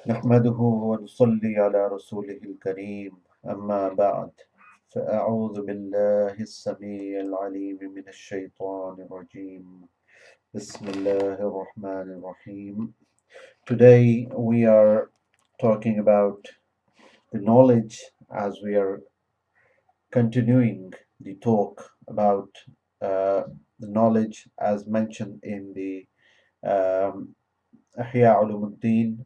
نحمده ونصلي على رسوله الكريم أما بعد فأعوذ بالله السميع العليم من الشيطان الرجيم بسم الله الرحمن الرحيم. Today we are talking about the knowledge as we are continuing the talk about the knowledge as mentioned in the um, Ihya Ulumuddin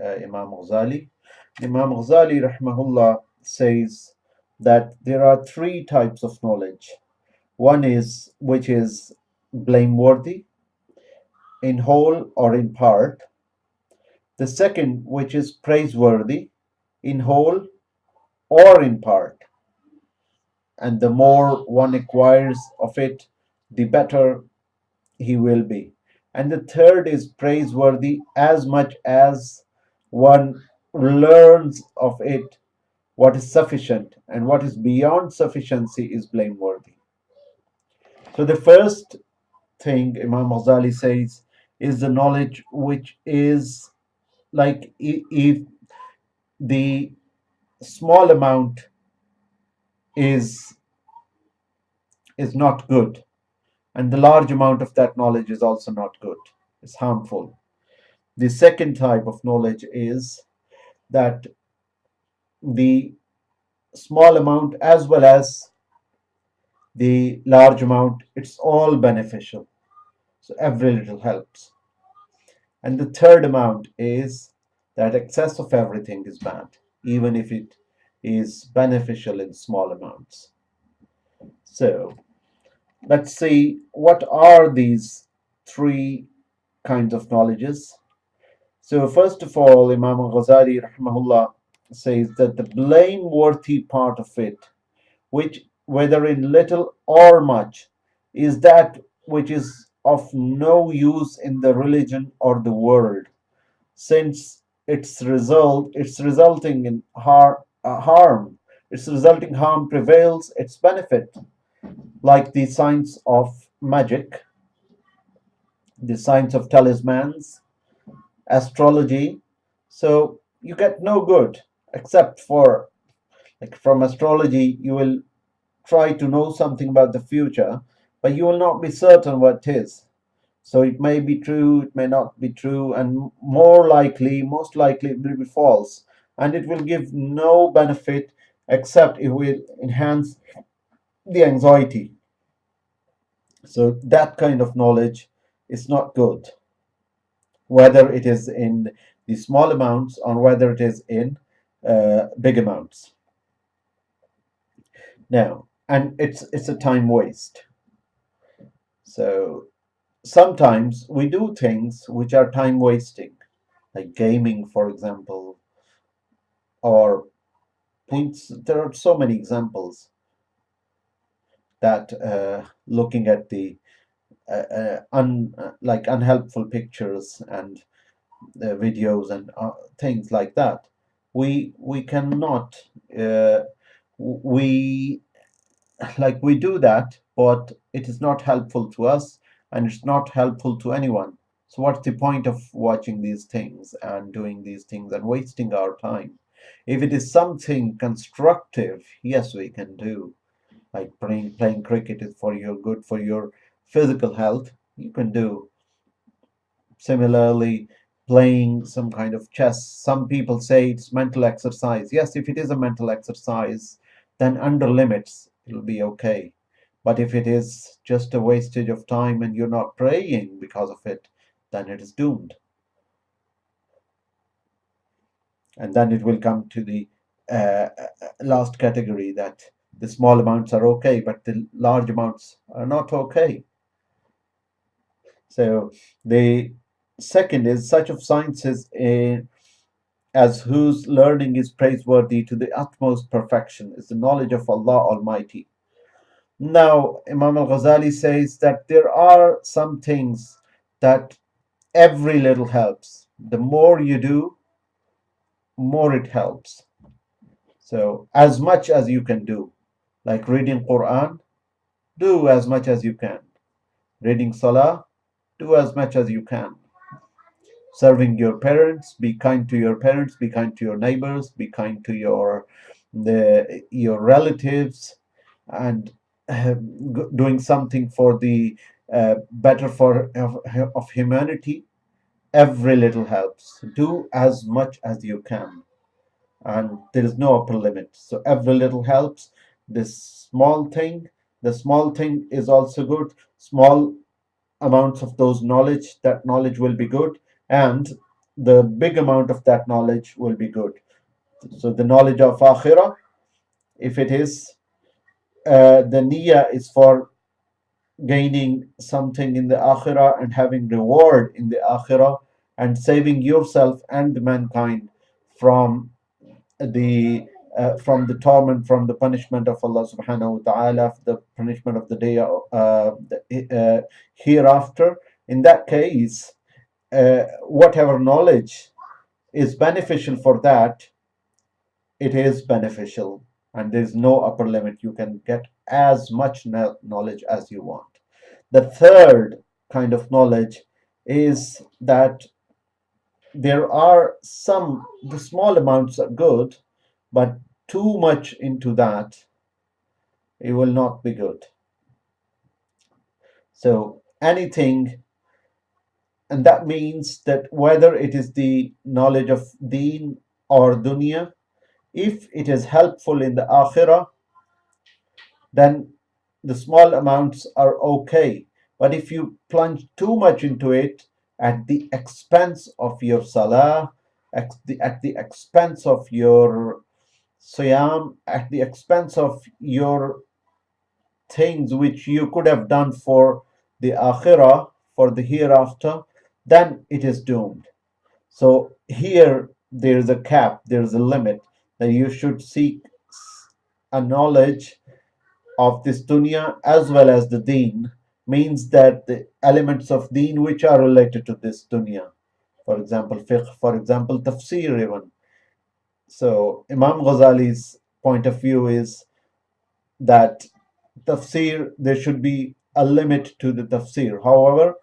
Imam Ghazali. Imam Ghazali, rahmahullah, says that there are three types of knowledge. One is which is blameworthy in whole or in part. The second, which is praiseworthy in whole or in part. And the more one acquires of it, the better he will be. And the third is praiseworthy as much as one learns of it. What is sufficient and what is beyond sufficiency is blameworthy. So the first thing Imam Ghazali says is the knowledge which is like if the small amount is is not good, and the large amount of that knowledge is also not good. It's harmful. The second type of knowledge is that the small amount as well as the large amount, it's all beneficial. So every little helps. And the third amount is that excess of everything is bad, even if it is beneficial in small amounts. So let's see what are these three kinds of knowledges. So first of all, Imam Ghazali rahimahullah says that the blameworthy part of it, which whether in little or much, is that which is of no use in the religion or the world, since it's resulting in harm. Its resulting harm prevails its benefit, like the science of magic, the science of talismans, astrology. So you get no good except for, like, from astrology you will try to know something about the future, but you will not be certain what it is. So it may be true, it may not be true, and most likely, it will be false. And it will give no benefit except it will enhance the anxiety. So that kind of knowledge is not good, whether it is in the small amounts or whether it is in big amounts. Now, and it's a time waste. So sometimes we do things which are time wasting, like gaming, for example, or things. There are so many examples that looking at the like unhelpful pictures and videos and things like that. We cannot we we do that, but it is not helpful to us and it's not helpful to anyone. So what's the point of watching these things and doing these things and wasting our time? If it is something constructive, yes, we can do. Like playing cricket is for your good, for your physical health, you can do. Similarly, playing some kind of chess, some people say it's mental exercise. Yes, if it is a mental exercise, then under limits it'll be okay. But if it is just a wastage of time and you're not praying because of it, then it is doomed. And then it will come to the last category, that the small amounts are okay, but the large amounts are not okay. So the second is such of sciences as whose learning is praiseworthy to the utmost perfection is the knowledge of Allah Almighty. Now, Imam Al Ghazali says that there are some things that every little helps. The more you do, more it helps. So, as much as you can do, like reading Quran, do as much as you can. Reading Salah, do as much as you can. serving your parents, be kind to your parents, be kind to your neighbors, be kind to your relatives, and doing something for the better for of humanity. Every little helps. Do as much as you can, and there is no upper limit. So every little helps. This the small thing is also good. Small amounts of those knowledge, that knowledge will be good, and the big amount of that knowledge will be good. So the knowledge of akhirah, if it is the niyyah is for gaining something in the akhirah and having reward in the akhirah, and saving yourself and mankind from the from the torment, from the punishment of Allah subhanahu wa ta'ala, the punishment of the day hereafter. In that case, whatever knowledge is beneficial for that, it is beneficial, and there is no upper limit. You can get as much knowledge as you want. The third kind of knowledge is that there are some, the small amounts are good, but too much into that, it will not be good. So anything, and that means that whether it is the knowledge of deen or dunya, if it is helpful in the akhirah, then the small amounts are okay. But if you plunge too much into it at the expense of your salah, at the expense of your siyam, at the expense of your things which you could have done for the akhirah, for the hereafter, then it is doomed. So here there is a cap, there is a limit, that you should seek a knowledge of this dunya as well as the deen, means that the elements of deen which are related to this dunya, for example fiqh, for example tafsir even. So Imam Ghazali's point of view is that tafsir, there should be a limit to the tafsir. However,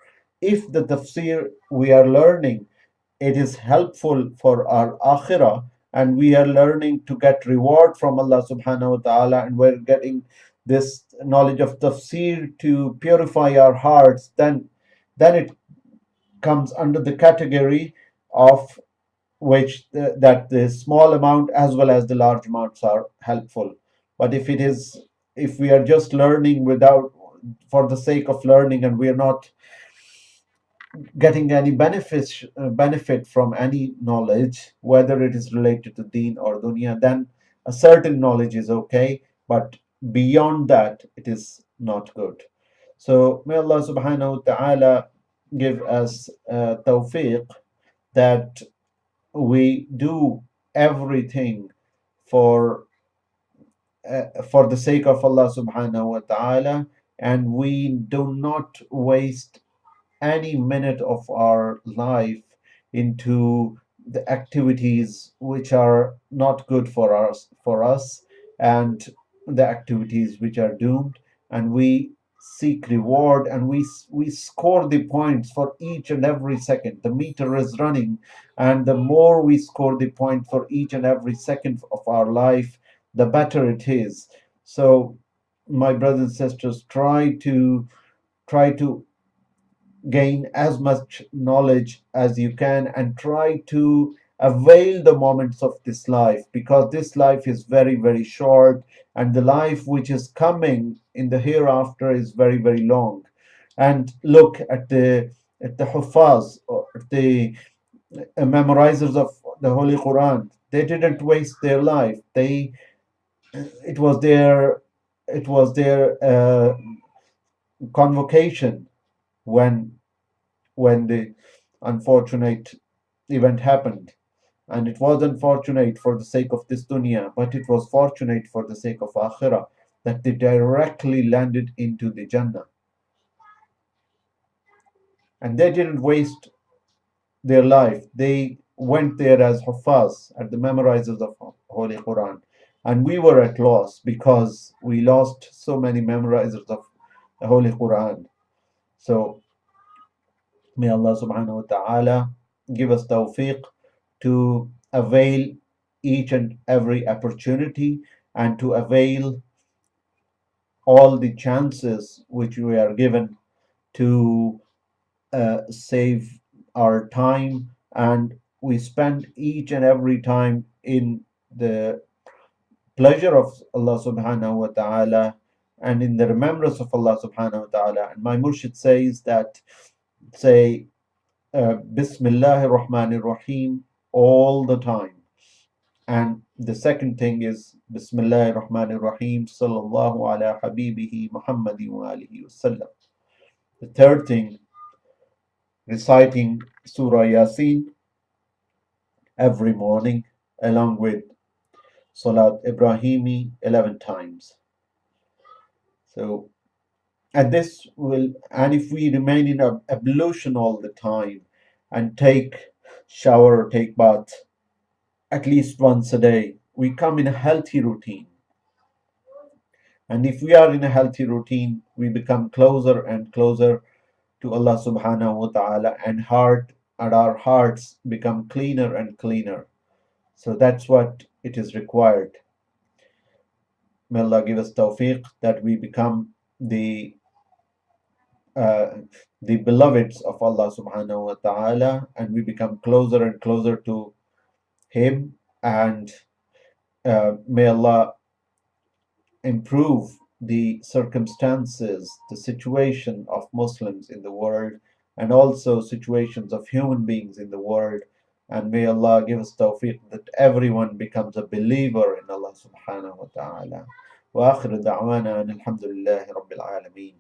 if the tafsir we are learning, it is helpful for our akhirah, and we are learning to get reward from Allah subhanahu wa ta'ala, and we're getting this knowledge of tafsir to purify our hearts, then it comes under the category of which that the small amount as well as the large amounts are helpful. But if we are just learning without, for the sake of learning, and we are not getting any benefit from any knowledge, whether it is related to deen or dunya, then a certain knowledge is okay, but beyond that it is not good. So may Allah subhanahu wa ta'ala give us tawfiq, that we do everything for for the sake of Allah subhanahu wa ta'ala, and we do not waste any minute of our life into the activities which are not good for us, and the activities which are doomed, and we seek reward, and we score the points for each and every second. The meter is running, and the more we score the point for each and every second of our life, the better it is. So my brothers and sisters, try to gain as much knowledge as you can, and try to avail the moments of this life, because this life is very, very short, and the life which is coming in the hereafter is very, very long. And look at the huffaz, or the memorizers of the Holy Quran. They didn't waste their life. It was their it was their convocation when the unfortunate event happened. And it was unfortunate for the sake of this dunya, but it was fortunate for the sake of akhirah, that they directly landed into the Jannah. And they didn't waste their life. They went there as huffaz, as the memorizers of Holy Quran. And we were at loss because we lost so many memorizers of the Holy Quran. So may Allah subhanahu wa ta'ala give us tawfiq to avail each and every opportunity and to avail all the chances which we are given to save our time, and we spend each and every time in the pleasure of Allah subhanahu wa ta'ala and in the remembrance of Allah subhanahu wa ta'ala. And my murshid says that say Bismillahir Rahmanir Rahim all the time. And the second thing is Bismillahir Rahmanir Rahim Sallallahu ala Habibihi Muhammadin wa alihi wasallam. The third thing, reciting Surah Yasin every morning along with Salat Ibrahimi 11 times. So, and this will, and if we remain in ablution all the time and take shower or take bath at least once a day, we come in a healthy routine. And if we are in a healthy routine, we become closer and closer to Allah subhanahu wa ta'ala, and our hearts become cleaner and cleaner. So that's what it is required. May Allah give us tawfiq that we become uh, the beloveds of Allah subhanahu wa ta'ala, and we become closer and closer to Him, and may Allah improve the circumstances, the situation of Muslims in the world, and also situations of human beings in the world. And may Allah give us tawfiq that everyone becomes a believer in Allah subhanahu wa ta'ala. وآخر دعوانا أن الحمد لله رب العالمين.